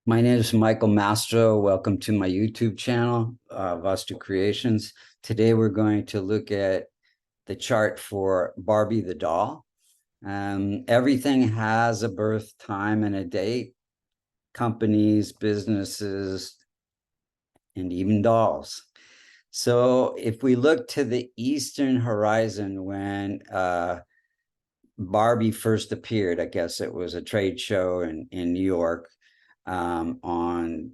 My name is Michael Mastro. Welcome to my YouTube channel, Vastu Creations. Today we're going to look at the chart for Barbie the doll. Everything has a birth time and a date, companies, businesses, and even dolls. So if we look to the Eastern horizon when Barbie first appeared, I guess it was a trade show in New York, on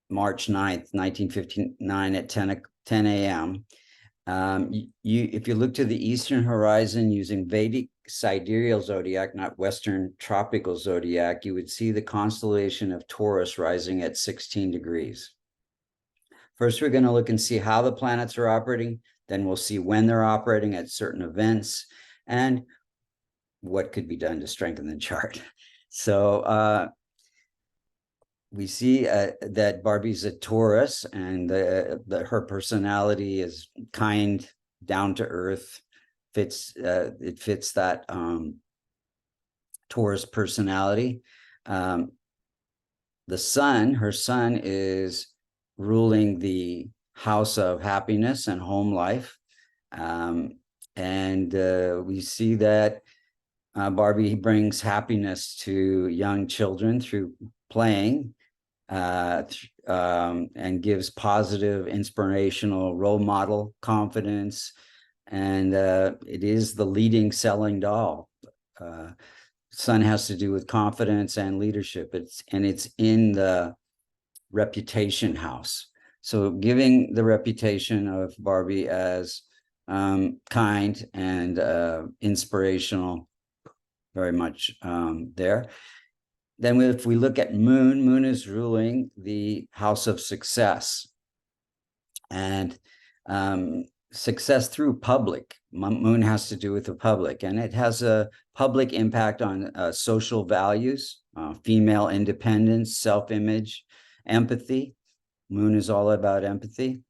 March 9th, 1959 at 10 a.m. If you look to the Eastern horizon using Vedic sidereal zodiac, not Western tropical zodiac, you would see the constellation of Taurus rising at 16 degrees. First, we're going to look and see how the planets are operating. Then we'll see when they're operating at certain events and what could be done to strengthen the chart. So we see that Barbie's a Taurus, and her personality is kind, down to earth. It fits that Taurus personality. The sun, her sun, is ruling the house of happiness and home life, and we see that Barbie brings happiness to young children through playing, and gives positive, inspirational role model confidence. And it is the leading selling doll. Sun has to do with confidence and leadership. It's in the reputation house. So giving the reputation of Barbie as kind and inspirational, very much there. Then if we look at Moon is ruling the house of success, and success through public. Moon has to do with the public, and it has a public impact on social values, female independence, self-image, empathy. Moon is all about empathy.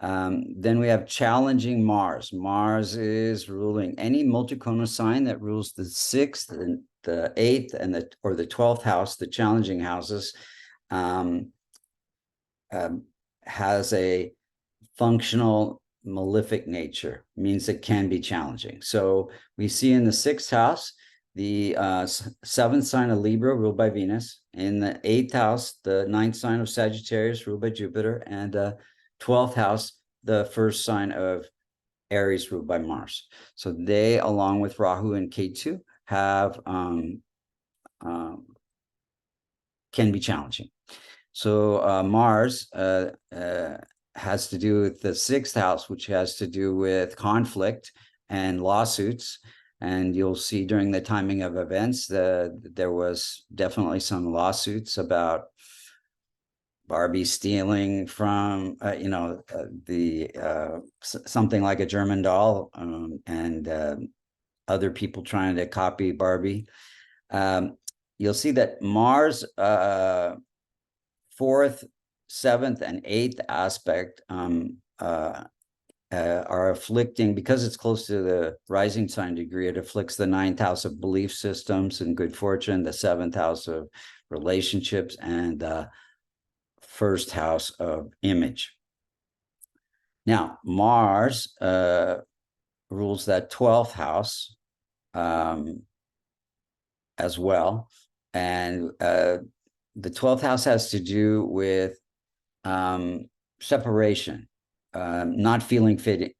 Then we have challenging Mars. Mars is ruling any multiconal sign that rules the 6th and the 8th and the 12th house, the challenging houses, has a functional malefic nature, means it can be challenging. So we see in the 6th house, the 7th sign of Libra ruled by Venus, in the 8th house, the 9th sign of Sagittarius ruled by Jupiter, and 12th house, the 1st sign of Aries ruled by Mars. So they, along with Rahu and Ketu, have can be challenging. So Mars has to do with the 6th house, which has to do with conflict and lawsuits. And you'll see during the timing of events that there was definitely some lawsuits about Barbie stealing from, something like a German doll, and other people trying to copy Barbie. You'll see that Mars, 4th, 7th, and 8th aspect are afflicting, because it's close to the rising sign degree, it afflicts the 9th house of belief systems and good fortune, the 7th house of relationships, and the 1st house of image. Now, Mars rules that 12th house as well. And the 12th house has to do with separation, not feeling fit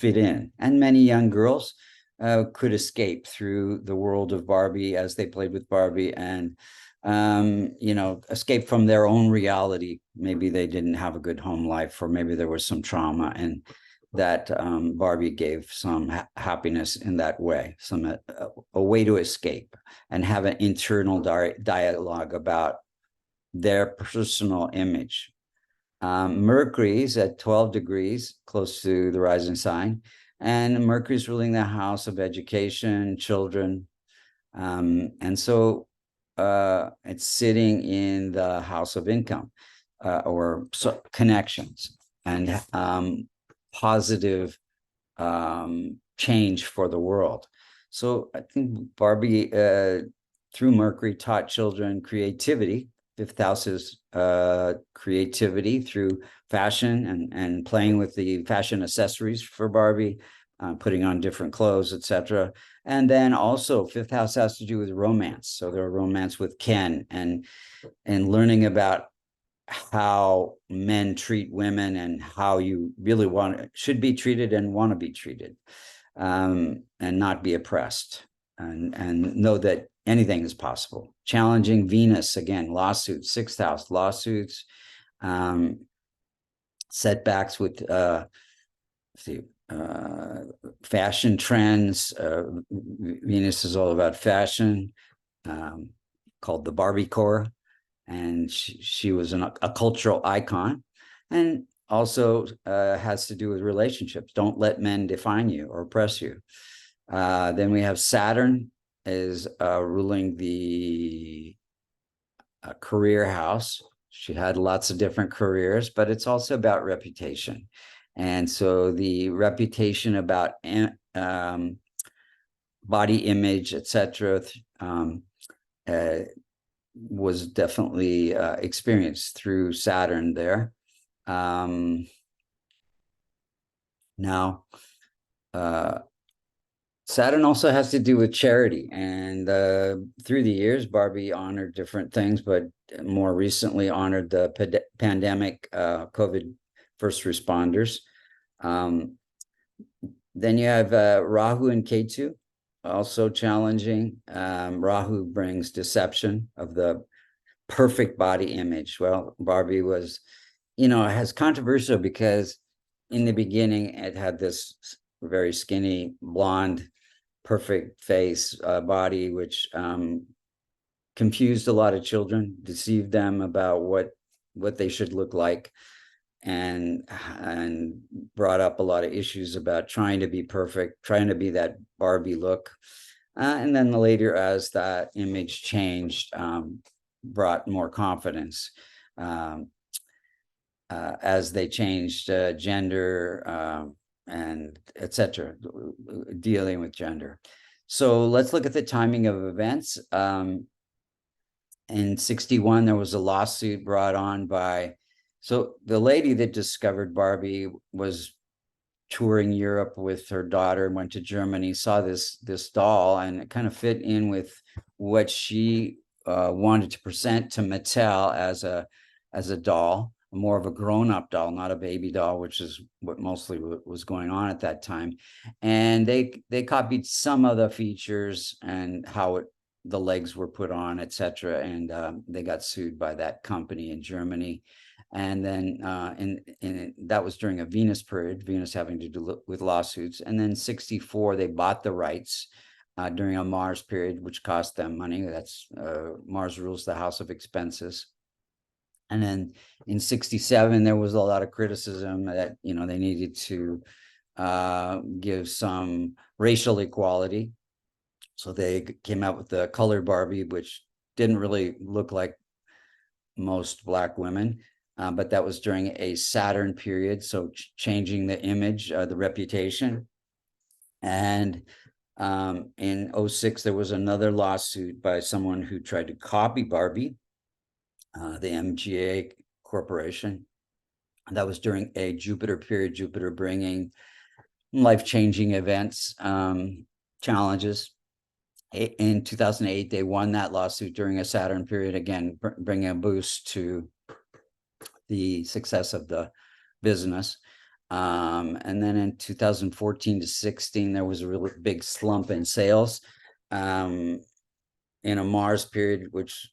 in. And many young girls could escape through the world of Barbie as they played with Barbie, and escape from their own reality. Maybe they didn't have a good home life, or maybe there was some trauma, and that Barbie gave some happiness in that way, a way to escape and have an internal dialogue about their personal image. Mercury's at 12 degrees, close to the rising sign, and Mercury's ruling the house of education, children, and so it's sitting in the house of income, or connections, and positive change for the world. So I think Barbie, through Mercury, taught children creativity, fifth house is creativity through fashion and playing with the fashion accessories for Barbie, putting on different clothes, etc. And then also fifth house has to do with romance. So there are romance with Ken and learning about how men treat women and how you really should be treated and want to be treated, and not be oppressed, and know that anything is possible. Challenging Venus, again, lawsuits, sixth house, lawsuits, setbacks with fashion trends. Venus is all about fashion, called the Barbie core. And she was a cultural icon, and also has to do with relationships. Don't let men define you or oppress you. Then we have Saturn is ruling the career house. She had lots of different careers, but it's also about reputation. And so the reputation about body image, etc., was definitely experienced through Saturn there. Now, Saturn also has to do with charity, and through the years, Barbie honored different things, but more recently honored the pandemic COVID first responders. Then you have Rahu and Ketu, also challenging. Rahu brings deception of the perfect body image. Well, Barbie was, has controversial because in the beginning it had this very skinny, blonde, perfect face, body, which confused a lot of children, deceived them about what they should look like, and brought up a lot of issues about trying to be perfect, trying to be that Barbie look. And then later, as that image changed, brought more confidence, as they changed gender, and etc., dealing with gender. So let's look at the timing of events. In 61, there was a lawsuit brought on by, so the lady that discovered Barbie was touring Europe with her daughter, went to Germany, saw this doll, and it kind of fit in with what she wanted to present to Mattel as a doll, more of a grown-up doll, not a baby doll, which is what mostly was going on at that time. And they copied some of the features and how the legs were put on, etc. And they got sued by that company in Germany. And then that was during a Venus period, Venus having to do with lawsuits. And then 64, they bought the rights during a Mars period, which cost them money. That's Mars rules the house of expenses. And then in 67, there was a lot of criticism that, they needed to give some racial equality. So they came out with the colored Barbie, which didn't really look like most Black women. But that was during a Saturn period, so changing the image, the reputation. And in 06, there was another lawsuit by someone who tried to copy Barbie, the MGA Corporation. That was during a Jupiter period, Jupiter bringing life-changing events, challenges. In 2008, they won that lawsuit during a Saturn period, again, bringing a boost to the success of the business. And then in 2014 to 16, there was a really big slump in sales in a Mars period, which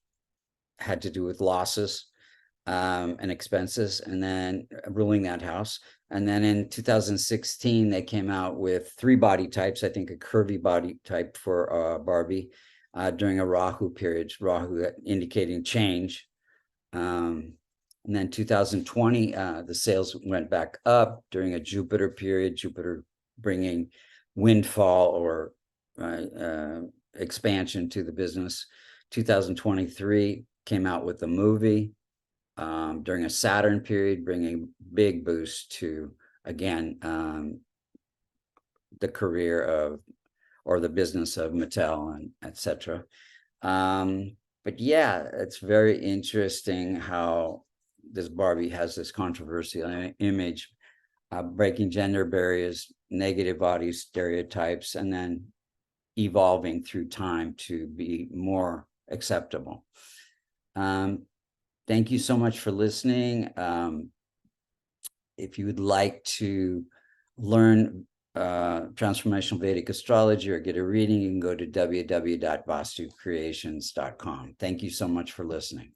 had to do with losses and expenses, and then ruling that house. And then in 2016, they came out with 3 body types, I think a curvy body type for Barbie during a Rahu period, Rahu indicating change. And then 2020, the sales went back up during a Jupiter period, Jupiter bringing windfall or expansion to the business. 2023 came out with a movie during a Saturn period, bringing big boost to, again, the career of, or the business of Mattel, and etc. But yeah, it's very interesting how this Barbie has this controversial image, breaking gender barriers, negative body stereotypes, and then evolving through time to be more acceptable. Thank you so much for listening. If you would like to learn transformational Vedic astrology or get a reading, you can go to www.vastucreations.com. Thank you so much for listening.